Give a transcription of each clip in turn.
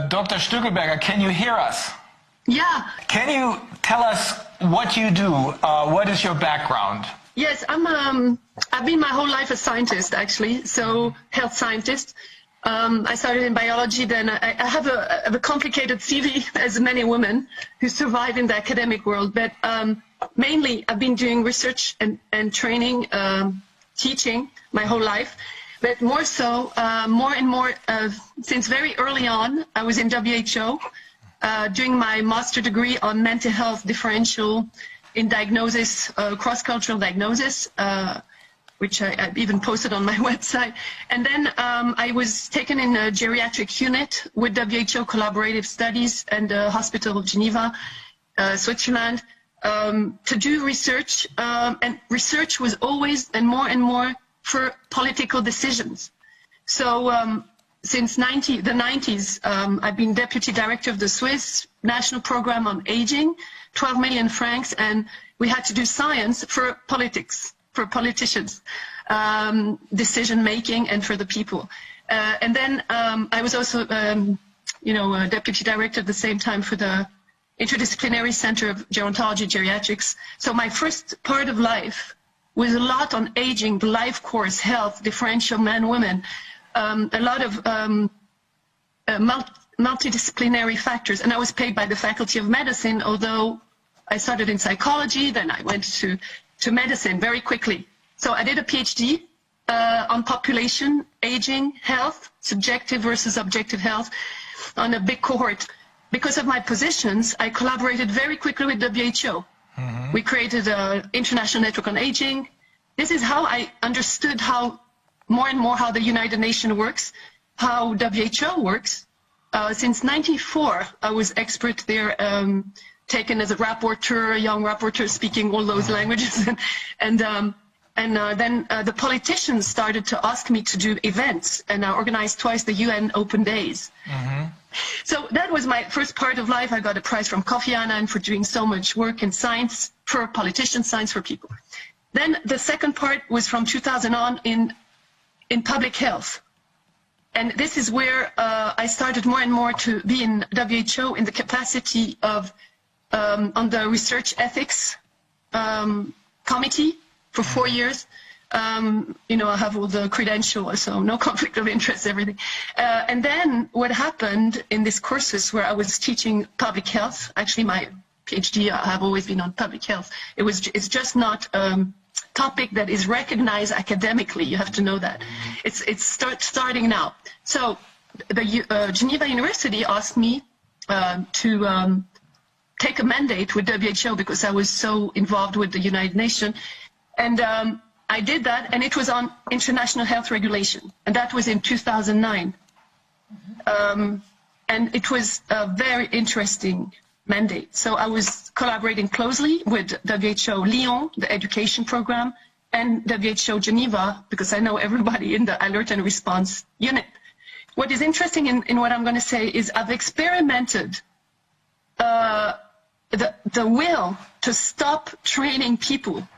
Dr. Stückelberger, can you hear us? Yeah. Can you tell us what you do? What is your background? Yes, I've been my whole life a scientist, actually, so health scientist. I started in biology, then I have a complicated CV, as many women who survive in the academic world, but mainly I've been doing research and training, teaching my whole life, but more so, more and more, since very early on, I was in WHO, doing my master degree on mental health differential in diagnosis, cross-cultural diagnosis, which I even posted on my website. And then I was taken in a geriatric unit with WHO Collaborative Studies and the Hospital of Geneva, Switzerland, to do research. And research was always and more for political decisions. So since the 90s, I've been deputy director of the Swiss National Program on Aging, 12 million francs, and we had to do science for politics, for politicians, decision-making, and for the people. And then I was also, deputy director at the same time for the Interdisciplinary Center of Gerontology Geriatrics. So my first part of life was a lot on aging, the life course, health, differential men, women, a lot of multidisciplinary factors. And I was paid by the Faculty of Medicine, although I started in psychology, then I went to medicine very quickly. So I did a PhD on population, aging, health, subjective versus objective health, on a big cohort. Because of my positions, I collaborated very quickly with WHO. Mm-hmm. We created an international network on aging. This is how I understood how more and more how the United Nations works, how WHO works. Since '94, I was expert there, taken as a rapporteur, a young rapporteur speaking all those languages. And then the politicians started to ask me to do events, and I organized twice the UN Open Days. Mm-hmm. So that was my first part of life. I got a prize from Kofi Annan for doing so much work in science, for politicians, science for people. Then the second part was from 2000 on in public health. And this is where I started more and more to be in WHO in the capacity of, on the research ethics committee for 4 years. I have all the credentials, so no conflict of interest, everything. And then what happened in this courses where I was teaching public health, actually my PhD, I have always been on public health. It's just not a topic that is recognized academically. You have to know that. It's starting now. So the Geneva University asked me to take a mandate with WHO because I was so involved with the United Nations. And I did that, and it was on international health regulation, and that was in 2009. Mm-hmm. And it was a very interesting mandate. So I was collaborating closely with WHO Lyon, the education program, and WHO Geneva, because I know everybody in the alert and response unit. What is interesting in what I'm going to say is I've experimented the will to stop training people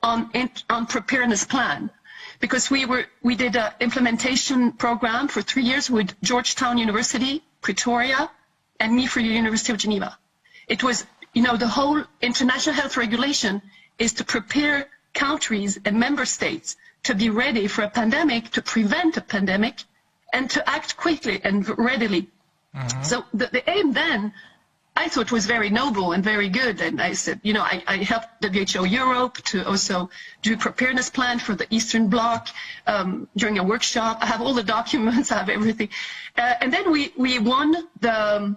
on preparedness plan, because we did an implementation program for 3 years with Georgetown University, Pretoria, and me for the University of Geneva. It was, the whole international health regulation is to prepare countries and member states to be ready for a pandemic, to prevent a pandemic, and to act quickly and readily. Mm-hmm. So the aim then, I thought, was very noble and very good. And I said, I helped WHO Europe to also do preparedness plan for the Eastern Bloc during a workshop. I have all the documents, I have everything. And then we won the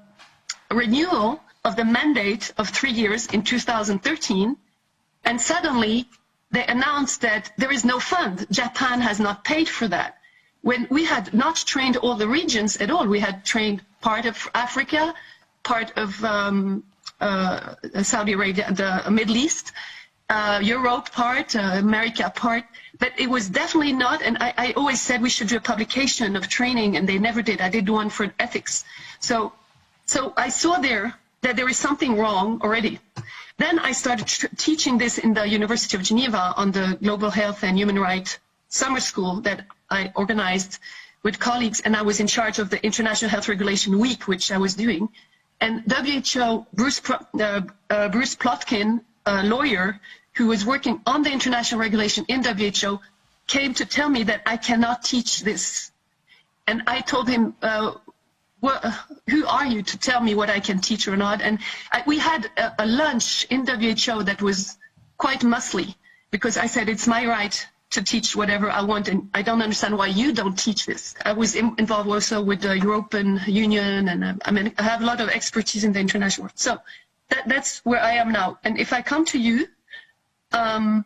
renewal of the mandate of 3 years in 2013. And suddenly they announced that there is no fund. Japan has not paid for that. When we had not trained all the regions at all, we had trained part of Africa, part of Saudi Arabia, the Middle East, Europe part, America part, but it was definitely not, and I always said we should do a publication of training, and they never did. I did one for ethics. So I saw there that there is something wrong already. Then I started teaching this in the University of Geneva on the Global Health and Human Rights Summer School that I organized with colleagues, and I was in charge of the International Health Regulation Week, which I was doing. And WHO, Bruce Plotkin, a lawyer who was working on the international regulation in WHO, came to tell me that I cannot teach this. And I told him, who are you to tell me what I can teach or not? And we had a lunch in WHO that was quite muscly, because I said it's my right to teach whatever I want, and I don't understand why you don't teach this. I was involved also with the European Union, and I have a lot of expertise in the international world. So that's where I am now. And if I come to you, I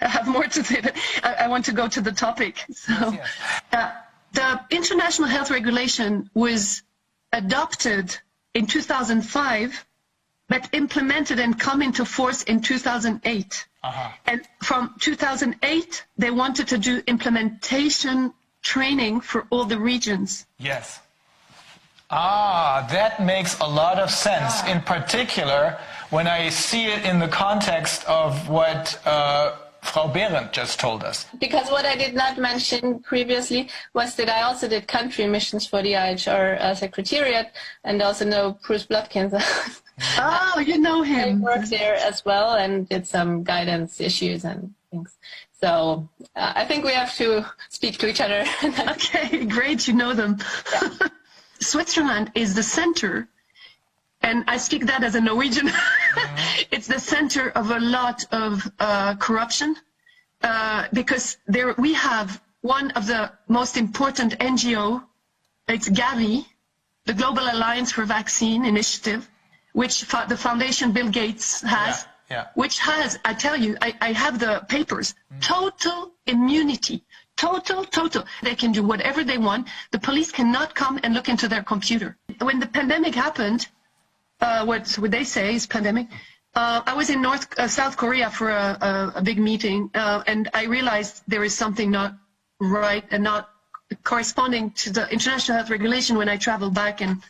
have more to say, but I want to go to the topic. So, the International Health Regulation was adopted in 2005, but implemented and come into force in 2008. And from 2008, they wanted to do implementation training for all the regions. Yes. That makes a lot of sense, in particular when I see it in the context of what Frau Behrendt just told us. Because what I did not mention previously was that I also did country missions for the IHR Secretariat, and also know Bruce Plotkin. Oh, you know him. I worked there as well and did some guidance issues and things. So I think we have to speak to each other. Okay, great, you know them. Yeah. Switzerland is the center, and I speak that as a Norwegian. It's the center of a lot of corruption, because there we have one of the most important NGO, it's Gavi, the Global Alliance for Vaccine Initiative, which the foundation Bill Gates has, which has, I tell you, I have the papers, total immunity. Total. They can do whatever they want. The police cannot come and look into their computer. When the pandemic happened, what they say is pandemic, I was in South Korea for a big meeting, and I realized there is something not right and not corresponding to the international health regulation when I traveled back. And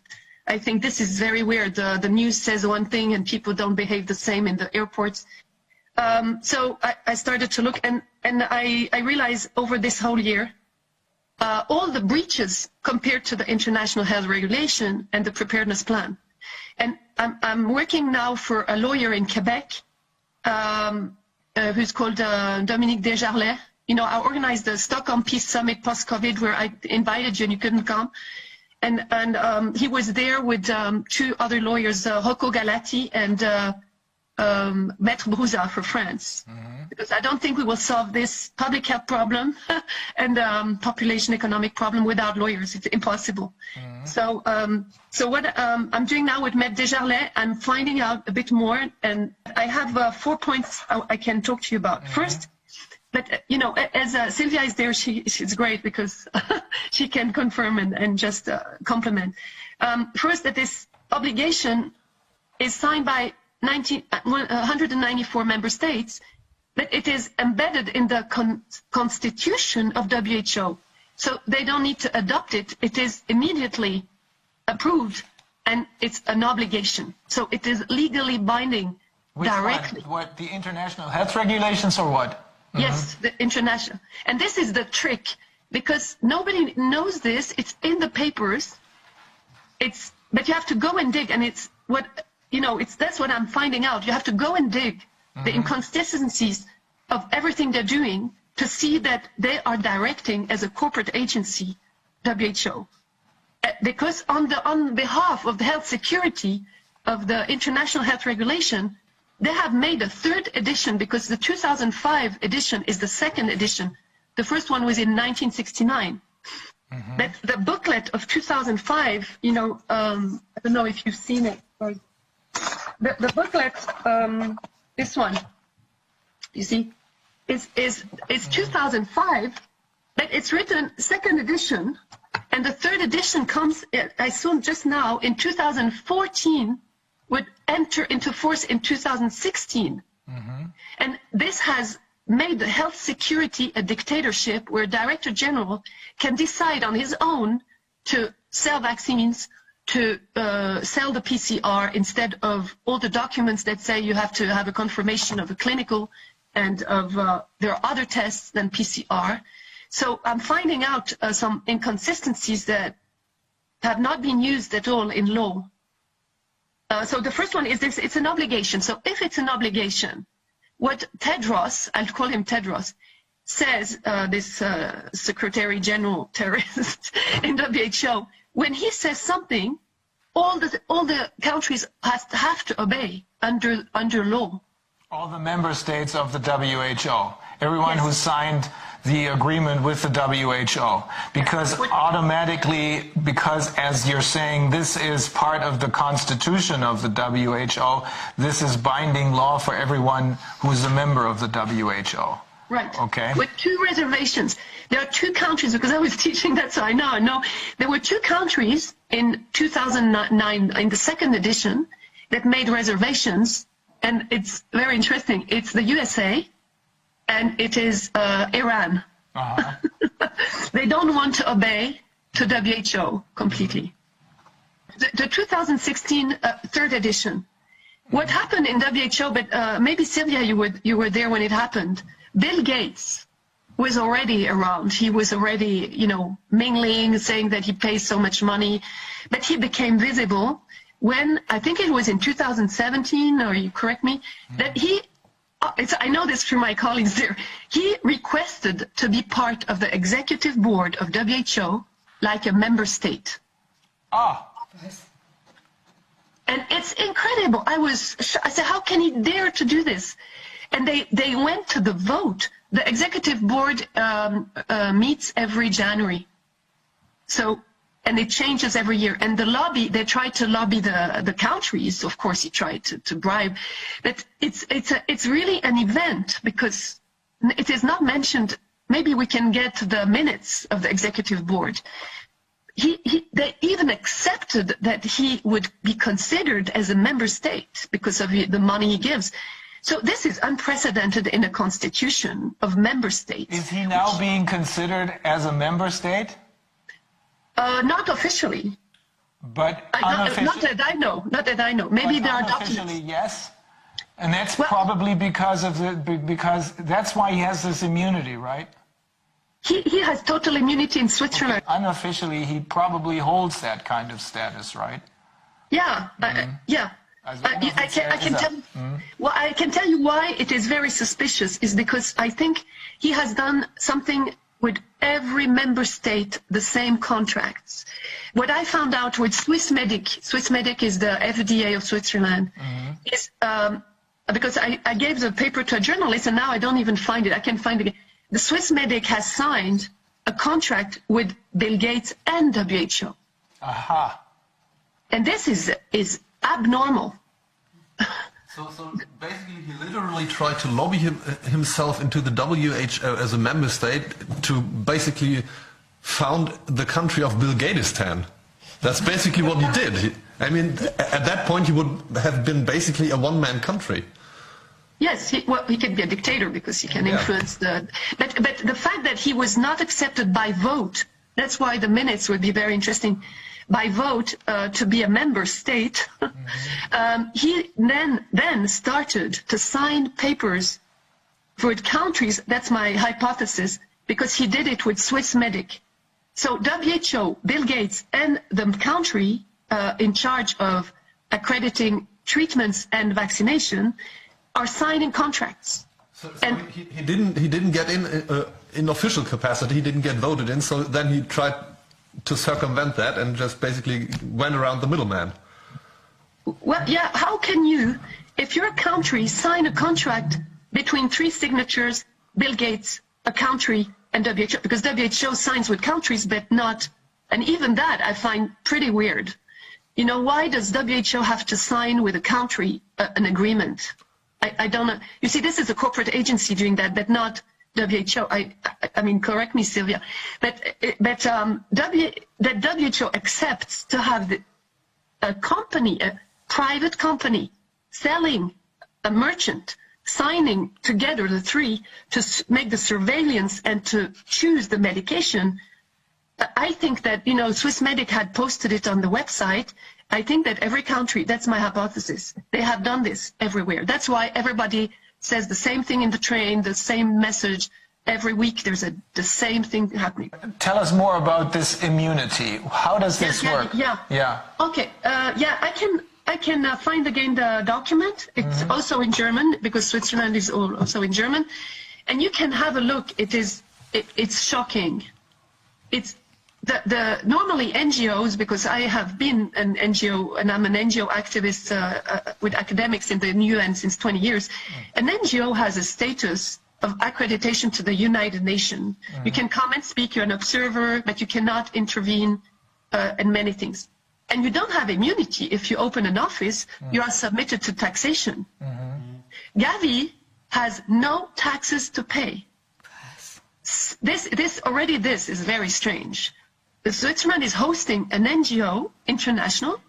I think this is very weird. The news says one thing and people don't behave the same in the airports. So I started to look, and I realized over this whole year, all the breaches compared to the international health regulation and the preparedness plan. And I'm working now for a lawyer in Quebec, who's called Dominique Desjardins. You know, I organized the Stockholm Peace Summit post-COVID, where I invited you and you couldn't come. And he was there with two other lawyers, Rocco Galati and Maître Brouza for France. Because I don't think we will solve this public health problem and population economic problem without lawyers. It's impossible. So what I'm doing now with Maître Desjardins, I'm finding out a bit more, and I have 4 points I can talk to you about. First, but you know, as Sylvia is there, she's great because she can confirm and just compliment. First, that this obligation is signed by 194 member states, but it is embedded in the constitution of WHO. So they don't need to adopt it. It is immediately approved, and it's an obligation. So it is legally binding. Which directly. What, the international health regulations or what? Yes, the international. And this is the trick, because nobody knows this. It's in the papers. But you have to go and dig, and it's what, you know, that's what I'm finding out. You have to go and dig the inconsistencies of everything they're doing to see that they are directing as a corporate agency, WHO. Because on behalf of the health security of the international health regulation, they have made a third edition, because the 2005 edition is the second edition. The first one was in 1969. But the booklet of 2005, you know, I don't know if you've seen it. The booklet, this one, you see, is 2005, but it's written second edition, and the third edition comes, I saw just now, in 2014, would enter into force in 2016. And this has made the health security a dictatorship, where Director General can decide on his own to sell vaccines, to sell the PCR, instead of all the documents that say you have to have a confirmation of a clinical and of there are other tests than PCR. So I'm finding out some inconsistencies that have not been used at all in law. So the first one is this, it's an obligation. So if it's an obligation, what Tedros, I'll call him Tedros, says, this Secretary General terrorist in WHO, when he says something, all the countries have to obey under law. All the member states of the WHO, everyone Yes. who signed the agreement with the WHO, because automatically, because as you're saying, this is part of the constitution of the WHO, this is binding law for everyone who is a member of the WHO. Right. Okay. With two reservations. There are two countries, because I was teaching that, so I know. There were two countries in 2009, in the second edition, that made reservations, and it's very interesting. It's the USA, and it is Iran. Uh-huh. They don't want to obey to WHO completely. The 2016 third edition. What happened in WHO, but maybe Sylvia, you were there when it happened. Bill Gates was already around. He was already, mingling, saying that he pays so much money, but he became visible when, I think it was in 2017, or you correct me, that I know this through my colleagues there, he requested to be part of the executive board of WHO like a member state. Ah. And it's incredible. I said, how can he dare to do this? And they went to the vote. The executive board meets every January. So, and it changes every year. And the lobby, they tried to lobby the countries. Of course, he tried to bribe. But it's really an event because it is not mentioned. Maybe we can get the minutes of the executive board. They even accepted that he would be considered as a member state because of the money he gives. So this is unprecedented in a constitution of member states. Is he now being considered as a member state? Not officially. But unofficially? Not that I know. Maybe there are documents. Unofficially, yes. And that's probably because that's why he has this immunity, right? He has total immunity in Switzerland. Okay. Unofficially, he probably holds that kind of status, right? Yeah, yeah. I can tell you why it is very suspicious is because I think he has done something with every member state, the same contracts. What I found out with Swissmedic is the FDA of Switzerland, is because I gave the paper to a journalist and now I don't even find it. I can find it. The Swissmedic has signed a contract with Bill Gates and WHO. Aha. And this is abnormal. So basically he literally tried to lobby himself into the WHO as a member state to basically found the country of Bill Gatestan. That's basically what he did. I mean, at that point he would have been basically a one-man country. Yes, he can be a dictator because he can influence the... But the fact that he was not accepted by vote, that's why the minutes would be very interesting. By vote to be a member state, he then started to sign papers for countries, that's my hypothesis, because he did it with Swissmedic. So WHO, Bill Gates, and the country in charge of accrediting treatments and vaccination are signing contracts. So he didn't get in official capacity, he didn't get voted in, so then he tried to circumvent that and just basically went around the middleman. Well, yeah, how can you, if your country sign a contract between three signatures, Bill Gates, a country, and WHO, because WHO signs with countries but not, and even that I find pretty weird. You know, why does WHO have to sign with a country an agreement? I don't know. You see, this is a corporate agency doing that, but not WHO. I mean, correct me, Sylvia. But that WHO accepts to have a company, a private company, selling a merchant, signing together the three to make the surveillance and to choose the medication. I think that, Swissmedic had posted it on the website. I think that every country, that's my hypothesis, they have done this everywhere. That's why everybody says the same thing in the train, the same message, every week there's the same thing happening. Tell us more about this immunity. How does this work? Yeah. Okay. I can find again the document. It's also in German because Switzerland is also in German, and you can have a look. It's shocking. It's the normally NGOs, because I have been an NGO and I'm an NGO activist with academics in the UN since 20 years. An NGO has a status of accreditation to the United Nations. You can come and speak, you're an observer, but you cannot intervene in many things. And you don't have immunity. If you open an office, you are submitted to taxation. Gavi has no taxes to pay. This is very strange. Switzerland is hosting an NGO, international,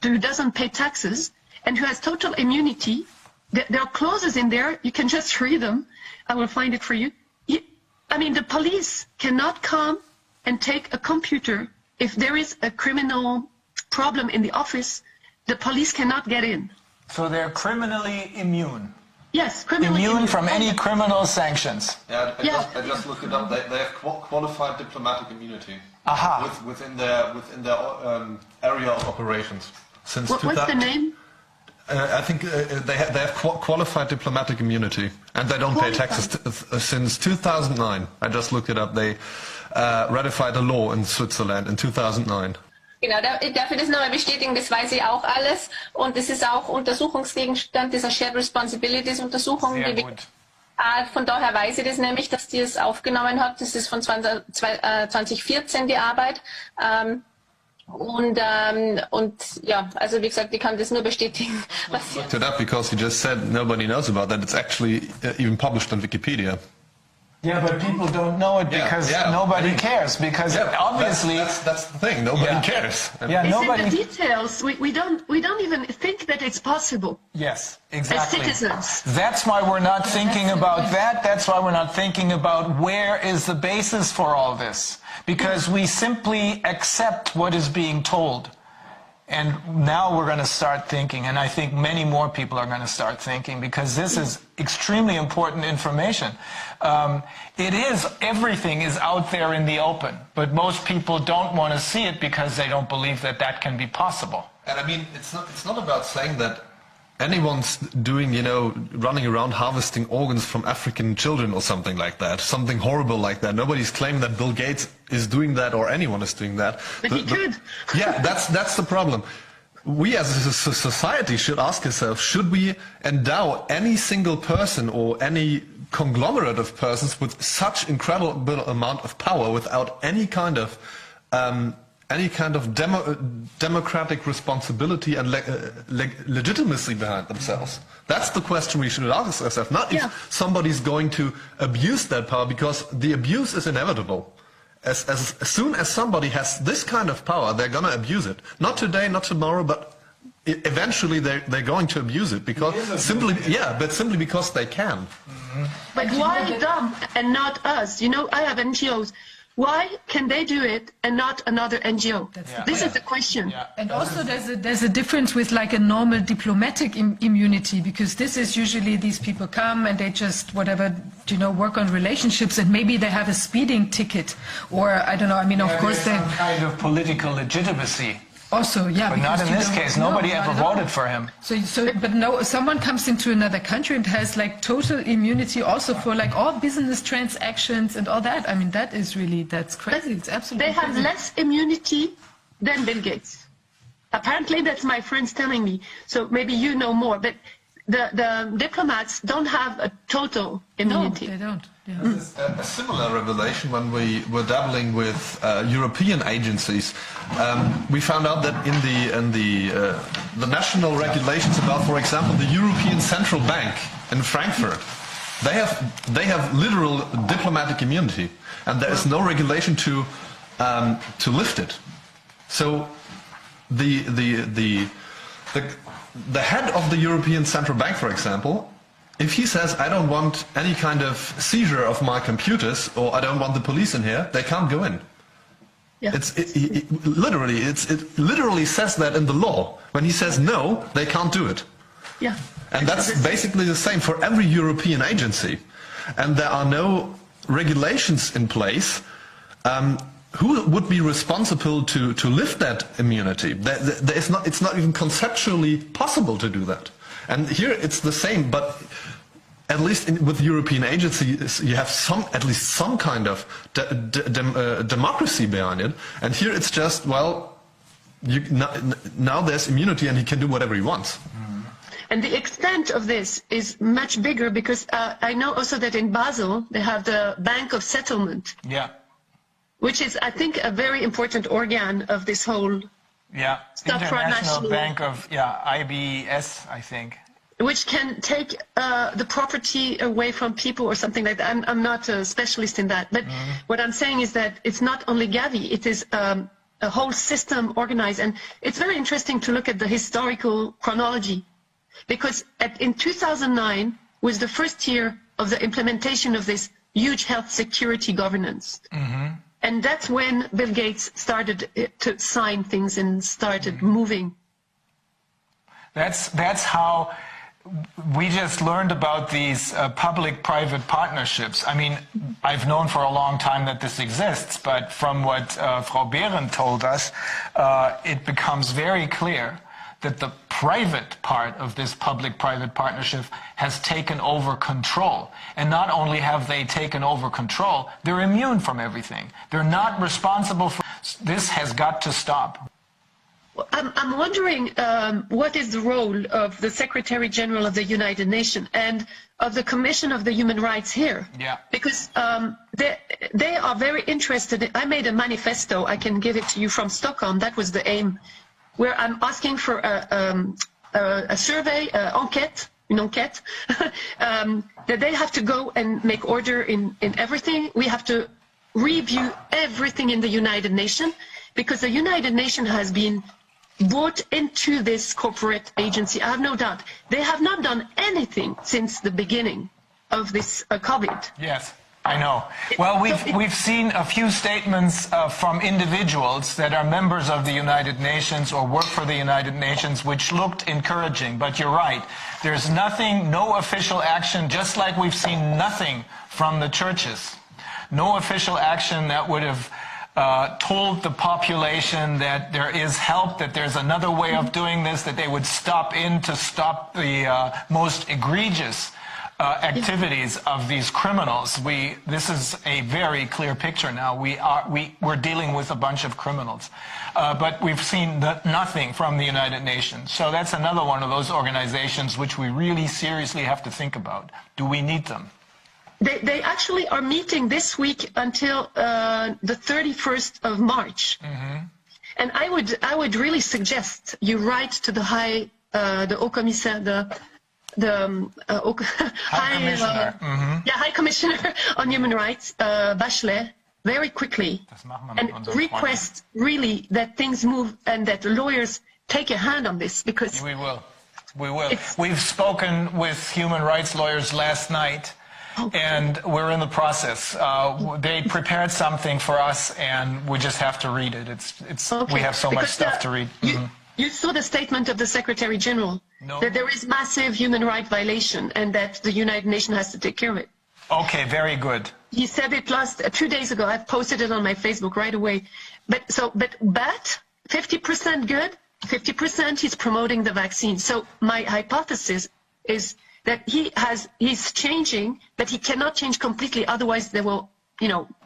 who doesn't pay taxes and who has total immunity. There are clauses in there, you can just read them. I will find it for you. I mean, the police cannot come and take a computer. If there is a criminal problem in the office, the police cannot get in. So they're criminally immune. Yes, criminally immune from any criminal sanctions. Yeah, I just looked it up. They have qualified diplomatic immunity within their area of operations. What's the name? I think they have qualified diplomatic immunity, and they don't pay taxes since 2009. I just looked it up. They ratified a law in Switzerland in 2009. Genau, dafür das nochmal bestätigen, das weiß ich auch alles. Und das ist auch Untersuchungsgegenstand dieser Shared Responsibilities Untersuchung. Von daher weiß ich das nämlich, dass die es aufgenommen hat. Das ist von 2014 die Arbeit. Und ja, also wie gesagt, ich kann das nur bestätigen. Was I looked it up because you just said nobody knows about that. It's actually even published on Wikipedia. Yeah, but people don't know it because nobody cares. Because obviously that's the thing. Nobody cares. Yeah, nobody. In the details, we don't even think that it's possible. Yes, exactly. As citizens. That's why we're not thinking about that. That's why we're not thinking about where is the basis for all this. Because we simply accept what is being told. And now we're going to start thinking, and I think many more people are going to start thinking, because this is extremely important information. Everything is out there in the open, but most people don't want to see it because they don't believe that that can be possible. And I mean, it's not about saying that anyone's doing, running around harvesting organs from African children or something like that, something horrible like that. Nobody's claiming that Bill Gates is doing that or anyone is doing that. But he could. Yeah, that's the problem. We as a society should ask ourselves, should we endow any single person or any conglomerate of persons with such incredible amount of power without any kind of democratic responsibility and legitimacy behind themselves? That's the question we should ask ourselves, not if somebody's going to abuse that power, because the abuse is inevitable. As soon as somebody has this kind of power, they're going to abuse it. Not today, not tomorrow, but eventually they're going to abuse it, because simply because they can. But why them and not us? I have NGOs. Why can they do it and not another NGO? This is the question. Yeah. And also there's a difference with like a normal diplomatic immunity, because this is usually these people come and they just work on relationships, and maybe they have a speeding ticket, or I don't know, I mean, of course they... some kind of political legitimacy. Also, yeah. But not in this case. Nobody ever voted for him. But someone comes into another country and has like total immunity also for like all business transactions and all that. I mean, that's crazy. It's absolutely They have crazy. less immunity than Bill Gates. Apparently, that's my friends telling me. So maybe you know more. But the diplomats don't have a total immunity. No, they don't. Yeah. A similar revelation when we were dabbling with European agencies. We found out that in the national regulations about, for example, the European Central Bank in Frankfurt, they have literal diplomatic immunity, and there is no regulation to lift it. So the head of the European Central Bank, for example, if he says, I don't want any kind of seizure of my computers, or I don't want the police in here, they can't go in. Yeah. It literally says that in the law. When he says no, they can't do it. Yeah. And that's basically the same for every European agency. And there are no regulations in place, who would be responsible to lift that immunity? It's not even conceptually possible to do that. And here it's the same, but at least with European agencies, you have at least some kind of democracy behind it. And here it's just, well, now there's immunity and he can do whatever he wants. And the extent of this is much bigger because I know also that in Basel they have the Bank of Settlement. Yeah. Which is, I think, a very important organ of this whole International Bank of, IBS, I think. Which can take the property away from people or something like that. I'm not a specialist in that. But what I'm saying is that it's not only Gavi, it is a whole system organized. And it's very interesting to look at the historical chronology. Because in 2009 was the first year of the implementation of this huge health security governance. And that's when Bill Gates started to sign things and started moving. That's how we just learned about these public-private partnerships. I mean, I've known for a long time that this exists, but from what Frau Behrendt told us, it becomes very clear that the private part of this public-private partnership has taken over control. And not only have they taken over control, they're immune from everything. They're not responsible for... This has got to stop. I'm wondering what is the role of the Secretary General of the United Nations and of the Commission of the Human Rights here? Yeah. Because they are very interested. I made a manifesto. I can give it to you from Stockholm. That was the aim, where I'm asking for a survey, enquête, une enquête, that they have to go and make order in everything. We have to review everything in the United Nations, because the United Nations has been brought into this corporate agency. I have no doubt. They have not done anything since the beginning of this COVID. Yes. I know. Well, we've seen a few statements from individuals that are members of the United Nations or work for the United Nations, which looked encouraging. But you're right. There's nothing, no official action, just like we've seen nothing from the churches. No official action that would have told the population that there is help, that there's another way of doing this, that they would stop in to stop the most egregious activities of these criminals. This is a very clear picture now. We're dealing with a bunch of criminals. But we've seen nothing from the United Nations. So that's another one of those organizations which we really seriously have to think about. Do we need them? They actually are meeting this week until the 31st of March. And I would really suggest you write to the Haut Commissaire, High Commissioner on Human Rights, Bachelet, very quickly, and request really that things move and that lawyers take a hand on this, because we will. We've spoken with human rights lawyers last night, and we're in the process. They prepared something for us, and we just have to read it. We have so much stuff to read. You saw the statement of the Secretary General that there is massive human rights violation and that the United Nations has to take care of it. Okay, very good. He said it 2 days ago. I've posted it on my Facebook right away. But 50% good, 50% he's promoting the vaccine. So my hypothesis is that he's changing, but he cannot change completely. Otherwise, they will,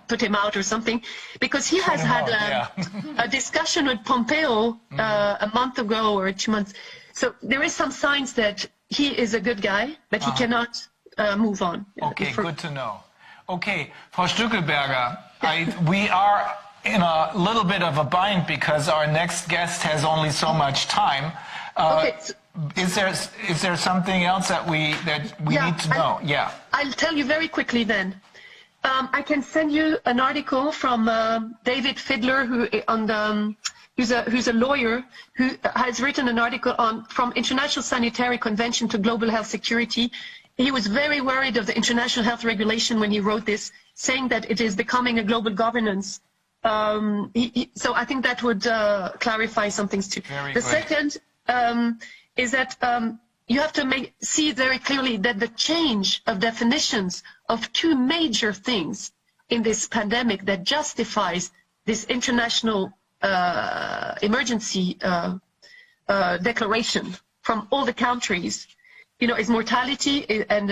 put him out or something, because he has had a discussion with Pompeo a month ago or 2 months. So there is some signs that he is a good guy, but he cannot move on. Okay, good to know. Okay, Frau Stückelberger, we are in a little bit of a bind because our next guest has only so much time. Is there something else that we need to know? I'll tell you very quickly then. I can send you an article from David Fidler, who's a lawyer, who has written an article from International Sanitary Convention to Global Health Security. He was very worried of the international health regulation when he wrote this, saying that it is becoming a global governance. So I think that would clarify some things too. The second is that you have to see very clearly that the change of definitions of two major things in this pandemic that justifies this international emergency declaration from all the countries, is mortality and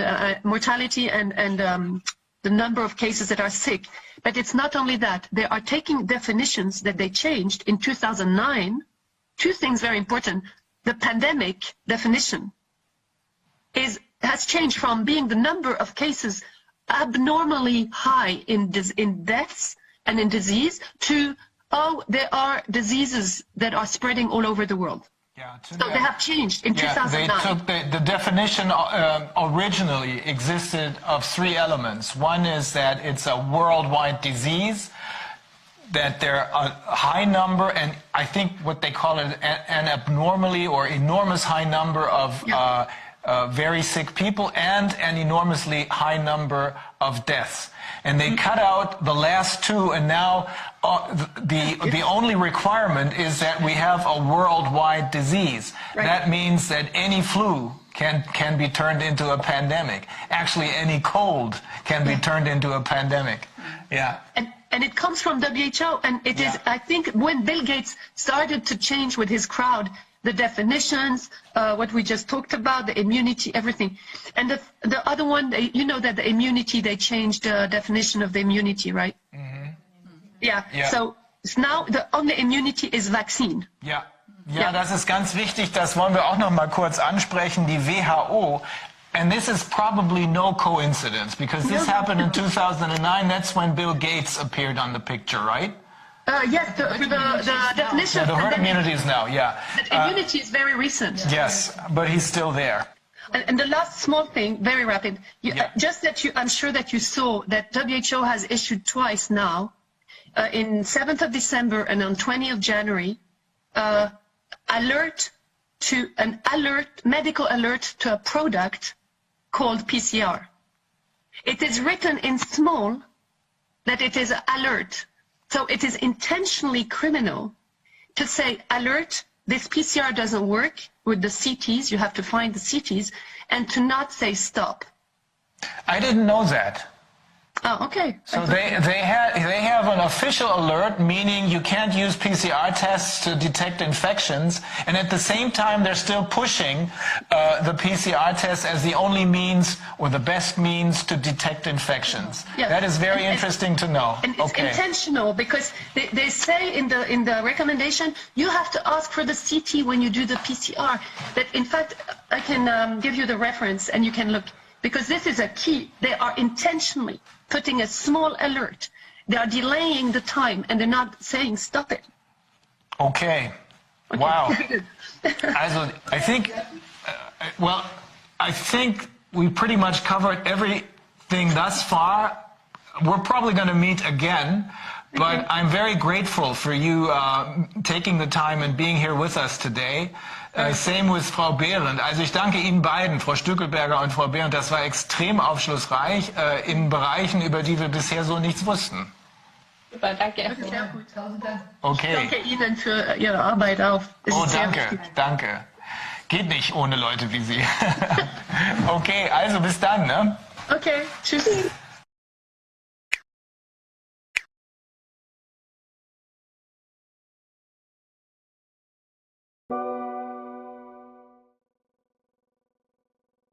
the number of cases that are sick. But it's not only that. They are taking definitions that they changed in 2009. Two things very important. The pandemic definition has changed from being the number of cases abnormally high in deaths and in disease to, there are diseases that are spreading all over the world. Yeah, so they have changed in 2009. They took the definition originally existed of three elements. One is that it's a worldwide disease, that there are a high number, and I think what they call it an abnormally or enormous high number of very sick people and an enormously high number of deaths. And they cut out the last two, and now the only requirement is that we have a worldwide disease. Right. That means that any flu can be turned into a pandemic. Actually, any cold can be turned into a pandemic. Yeah. And it comes from WHO, and it is, I think, when Bill Gates started to change with his crowd, the definitions, what we just talked about, the immunity, everything. And the other one, that the immunity, they changed the definition of the immunity, right? Mm-hmm. Yeah. So now the only immunity is vaccine. Ja, das ist ganz wichtig, das wollen wir auch noch mal kurz ansprechen, die WHO. And this is probably no coincidence, because this happened in 2009. That's when Bill Gates appeared on the picture, right? Yes, the definition of the herd immunity is now, But immunity is very recent. Yes, but he's still there. And the last small thing, very rapid, I'm sure that you saw that WHO has issued twice now, in 7th of December and on 20th of January, medical alert to a product called PCR. It is written in small that it is alert. So it is intentionally criminal to say, alert, this PCR doesn't work with the CTs, you have to find the CTs, and to not say stop. I didn't know that. Oh, okay. So they have an official alert, meaning you can't use PCR tests to detect infections, and at the same time they're still pushing the PCR test as the only means or the best means to detect infections. Yes. That is very interesting to know. And it's intentional, because they say in the recommendation you have to ask for the CT when you do the PCR. That in fact I can give you the reference and you can look, because this is a key. They are intentionally putting a small alert. They are delaying the time, and they're not saying stop it. Okay. Wow. Also, I think, I think we pretty much covered everything thus far. We're probably going to meet again, but I'm very grateful for you taking the time and being here with us today. Same with Frau Behrendt. Also ich danke Ihnen beiden, Frau Stückelberger und Frau Behrendt. Das war extrem aufschlussreich in Bereichen, über die wir bisher so nichts wussten. Super, danke. Sehr gut. Okay. Ich danke Ihnen für Ihre Arbeit auch. Danke. Geht nicht ohne Leute wie Sie. Okay, also bis dann, ne? Okay, tschüss.